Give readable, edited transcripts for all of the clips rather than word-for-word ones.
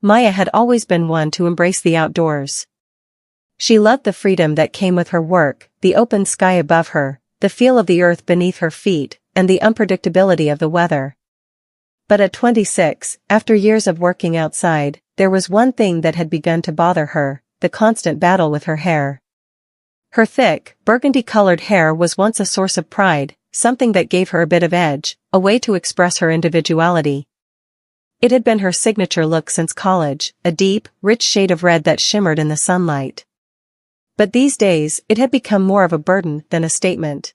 Maya had always been one to embrace the outdoors. She loved the freedom that came with her work, the open sky above her, the feel of the earth beneath her feet, and the unpredictability of the weather. But at 26, after years of working outside, there was one thing that had begun to bother her, the constant battle with her hair. Her thick, burgundy-colored hair was once a source of pride, something that gave her a bit of edge, a way to express her individuality. It had been her signature look since college, a deep, rich shade of red that shimmered in the sunlight. But these days, it had become more of a burden than a statement.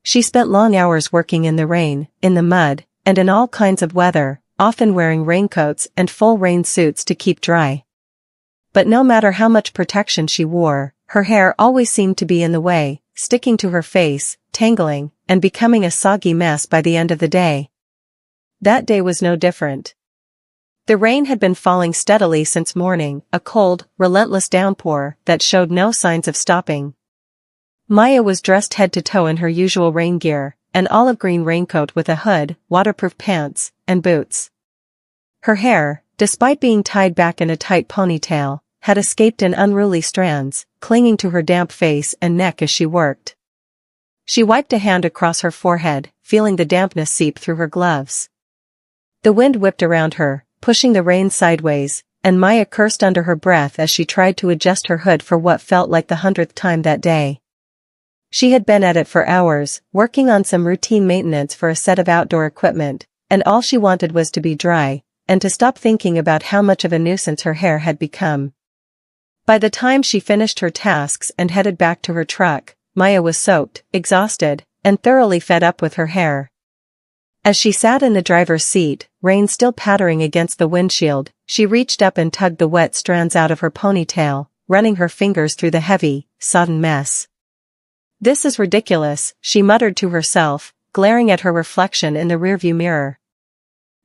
She spent long hours working in the rain, in the mud, and in all kinds of weather, often wearing raincoats and full rain suits to keep dry. But no matter how much protection she wore, her hair always seemed to be in the way, sticking to her face, tangling, and becoming a soggy mess by the end of the day. That day was no different. The rain had been falling steadily since morning, a cold, relentless downpour that showed no signs of stopping. Maya was dressed head to toe in her usual rain gear, an olive green raincoat with a hood, waterproof pants, and boots. Her hair, despite being tied back in a tight ponytail, had escaped in unruly strands, clinging to her damp face and neck as she worked. She wiped a hand across her forehead, feeling the dampness seep through her gloves. The wind whipped around her, pushing the rain sideways, and Maya cursed under her breath as she tried to adjust her hood for what felt like the 100th time that day. She had been at it for hours, working on some routine maintenance for a set of outdoor equipment, and all she wanted was to be dry, and to stop thinking about how much of a nuisance her hair had become. By the time she finished her tasks and headed back to her truck, Maya was soaked, exhausted, and thoroughly fed up with her hair. As she sat in the driver's seat, rain still pattering against the windshield, she reached up and tugged the wet strands out of her ponytail, running her fingers through the heavy, sodden mess. "This is ridiculous," she muttered to herself, glaring at her reflection in the rearview mirror.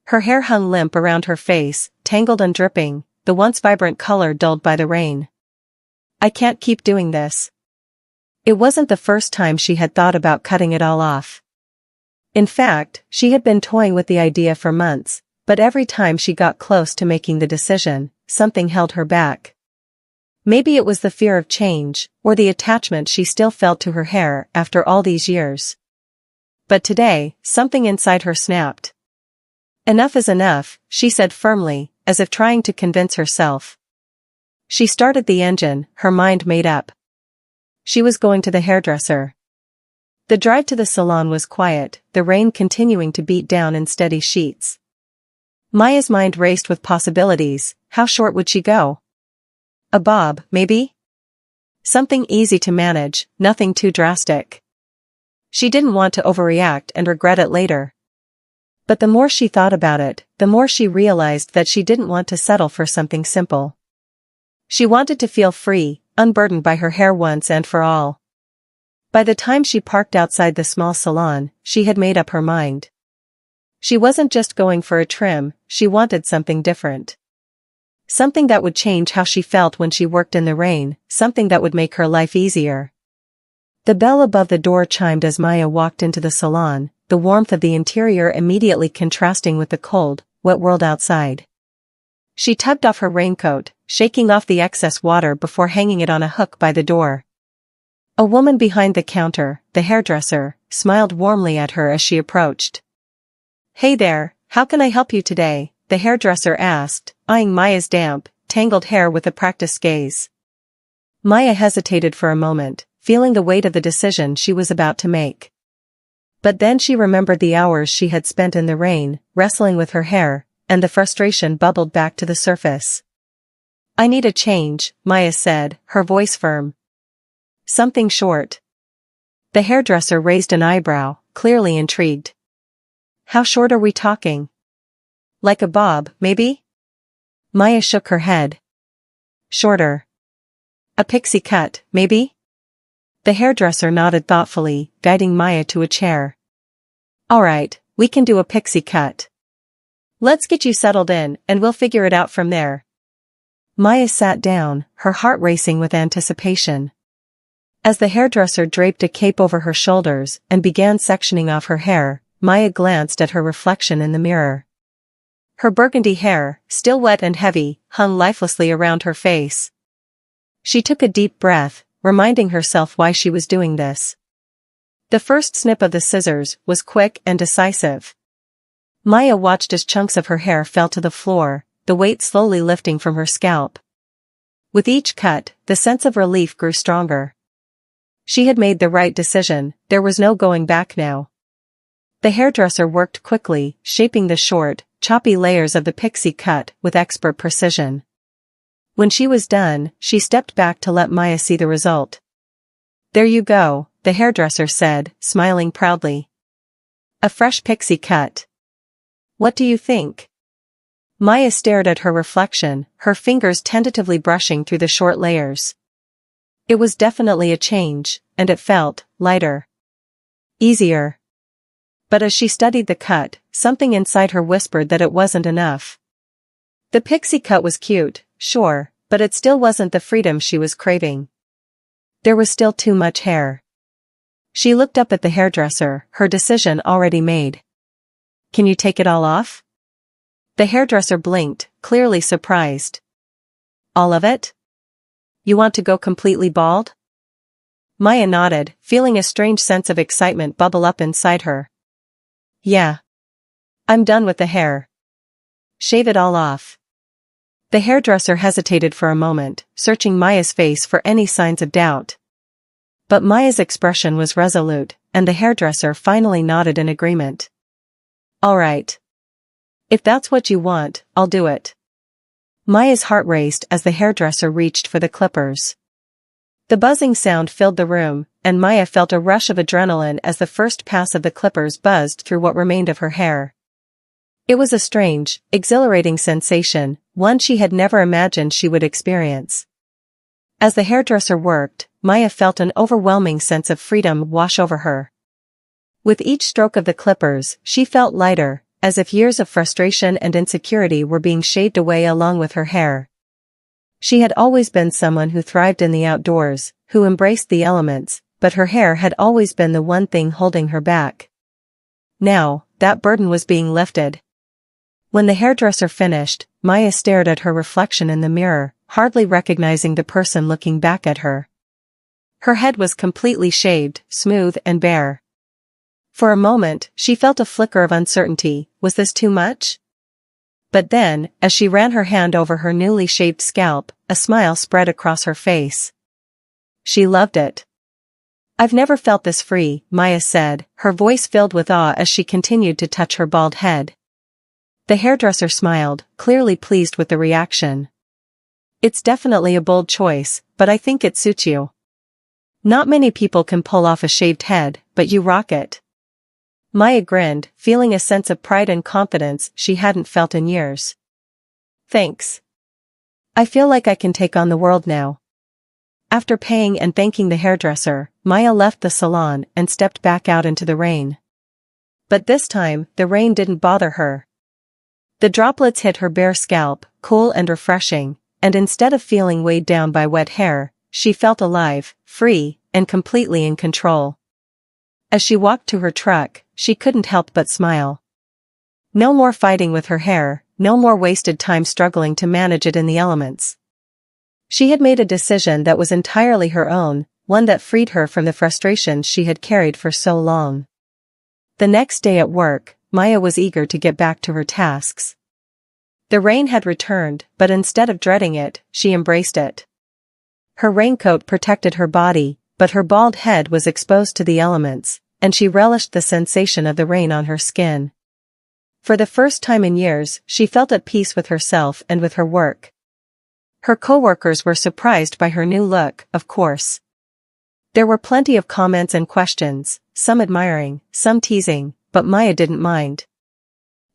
Her hair hung limp around her face, tangled and dripping, the once vibrant color dulled by the rain. "I can't keep doing this." It wasn't the first time she had thought about cutting it all off. In fact, she had been toying with the idea for months, but every time she got close to making the decision, something held her back. Maybe it was the fear of change, or the attachment she still felt to her hair after all these years. But today, something inside her snapped. "Enough is enough," she said firmly, as if trying to convince herself. She started the engine, her mind made up. She was going to the hairdresser. The drive to the salon was quiet, the rain continuing to beat down in steady sheets. Maya's mind raced with possibilities. How short would she go? A bob, maybe? Something easy to manage, nothing too drastic. She didn't want to overreact and regret it later. But the more she thought about it, the more she realized that she didn't want to settle for something simple. She wanted to feel free, unburdened by her hair once and for all. By the time she parked outside the small salon, she had made up her mind. She wasn't just going for a trim, she wanted something different. Something that would change how she felt when she worked in the rain, something that would make her life easier. The bell above the door chimed as Maya walked into the salon, the warmth of the interior immediately contrasting with the cold, wet world outside. She tugged off her raincoat, shaking off the excess water before hanging it on a hook by the door. A woman behind the counter, the hairdresser, smiled warmly at her as she approached. "Hey there, how can I help you today?" the hairdresser asked, eyeing Maya's damp, tangled hair with a practiced gaze. Maya hesitated for a moment, feeling the weight of the decision she was about to make. But then she remembered the hours she had spent in the rain, wrestling with her hair, and the frustration bubbled back to the surface. "I need a change," Maya said, her voice firm. "Something short." The hairdresser raised an eyebrow, clearly intrigued. "How short are we talking?" "Like a bob, maybe?" Maya shook her head. "Shorter. A pixie cut, maybe?" The hairdresser nodded thoughtfully, guiding Maya to a chair. "All right, we can do a pixie cut. Let's get you settled in, and we'll figure it out from there." Maya sat down, her heart racing with anticipation. As the hairdresser draped a cape over her shoulders and began sectioning off her hair, Maya glanced at her reflection in the mirror. Her burgundy hair, still wet and heavy, hung lifelessly around her face. She took a deep breath, reminding herself why she was doing this. The first snip of the scissors was quick and decisive. Maya watched as chunks of her hair fell to the floor, the weight slowly lifting from her scalp. With each cut, the sense of relief grew stronger. She had made the right decision, there was no going back now. The hairdresser worked quickly, shaping the short, choppy layers of the pixie cut with expert precision. When she was done, she stepped back to let Maya see the result. "There you go," the hairdresser said, smiling proudly. "A fresh pixie cut. What do you think?" Maya stared at her reflection, her fingers tentatively brushing through the short layers. It was definitely a change, and it felt lighter. Easier. But as she studied the cut, something inside her whispered that it wasn't enough. The pixie cut was cute, sure, but it still wasn't the freedom she was craving. There was still too much hair. She looked up at the hairdresser, her decision already made. "Can you take it all off?" The hairdresser blinked, clearly surprised. "All of it? You want to go completely bald?" Maya nodded, feeling a strange sense of excitement bubble up inside her. "Yeah. I'm done with the hair. Shave it all off." The hairdresser hesitated for a moment, searching Maya's face for any signs of doubt. But Maya's expression was resolute, and the hairdresser finally nodded in agreement. "All right. If that's what you want, I'll do it." Maya's heart raced as the hairdresser reached for the clippers. The buzzing sound filled the room, and Maya felt a rush of adrenaline as the first pass of the clippers buzzed through what remained of her hair. It was a strange, exhilarating sensation, one she had never imagined she would experience. As the hairdresser worked, Maya felt an overwhelming sense of freedom wash over her. With each stroke of the clippers, she felt lighter, as if years of frustration and insecurity were being shaved away along with her hair. She had always been someone who thrived in the outdoors, who embraced the elements, but her hair had always been the one thing holding her back. Now, that burden was being lifted. When the hairdresser finished, Maya stared at her reflection in the mirror, hardly recognizing the person looking back at her. Her head was completely shaved, smooth and bare. For a moment, she felt a flicker of uncertainty. Was this too much? But then, as she ran her hand over her newly shaved scalp, a smile spread across her face. She loved it. "I've never felt this free," Maya said, her voice filled with awe as she continued to touch her bald head. The hairdresser smiled, clearly pleased with the reaction. "It's definitely a bold choice, but I think it suits you. Not many people can pull off a shaved head, but you rock it." Maya grinned, feeling a sense of pride and confidence she hadn't felt in years. "Thanks. I feel like I can take on the world now." After paying and thanking the hairdresser, Maya left the salon and stepped back out into the rain. But this time, the rain didn't bother her. The droplets hit her bare scalp, cool and refreshing, and instead of feeling weighed down by wet hair, she felt alive, free, and completely in control. As she walked to her truck, she couldn't help but smile. No more fighting with her hair, no more wasted time struggling to manage it in the elements. She had made a decision that was entirely her own, one that freed her from the frustrations she had carried for so long. The next day at work, Maya was eager to get back to her tasks. The rain had returned, but instead of dreading it, she embraced it. Her raincoat protected her body, but her bald head was exposed to the elements, and she relished the sensation of the rain on her skin. For the first time in years, she felt at peace with herself and with her work. Her coworkers were surprised by her new look, of course. There were plenty of comments and questions, some admiring, some teasing, but Maya didn't mind.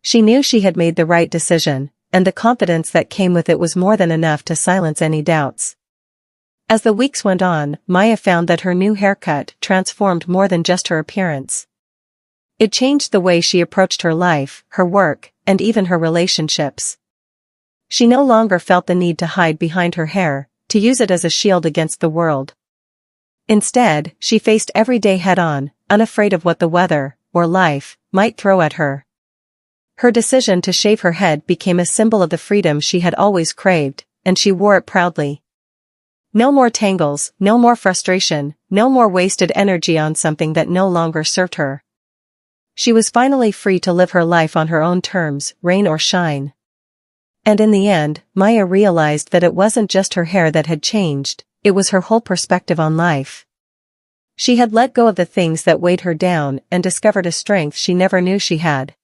She knew she had made the right decision, and the confidence that came with it was more than enough to silence any doubts. As the weeks went on, Maya found that her new haircut transformed more than just her appearance. It changed the way she approached her life, her work, and even her relationships. She no longer felt the need to hide behind her hair, to use it as a shield against the world. Instead, she faced every day head-on, unafraid of what the weather, or life, might throw at her. Her decision to shave her head became a symbol of the freedom she had always craved, and she wore it proudly. No more tangles, no more frustration, no more wasted energy on something that no longer served her. She was finally free to live her life on her own terms, rain or shine. And in the end, Maya realized that it wasn't just her hair that had changed, it was her whole perspective on life. She had let go of the things that weighed her down and discovered a strength she never knew she had.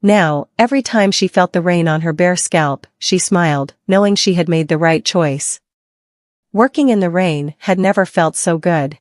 Now, every time she felt the rain on her bare scalp, she smiled, knowing she had made the right choice. Working in the rain had never felt so good.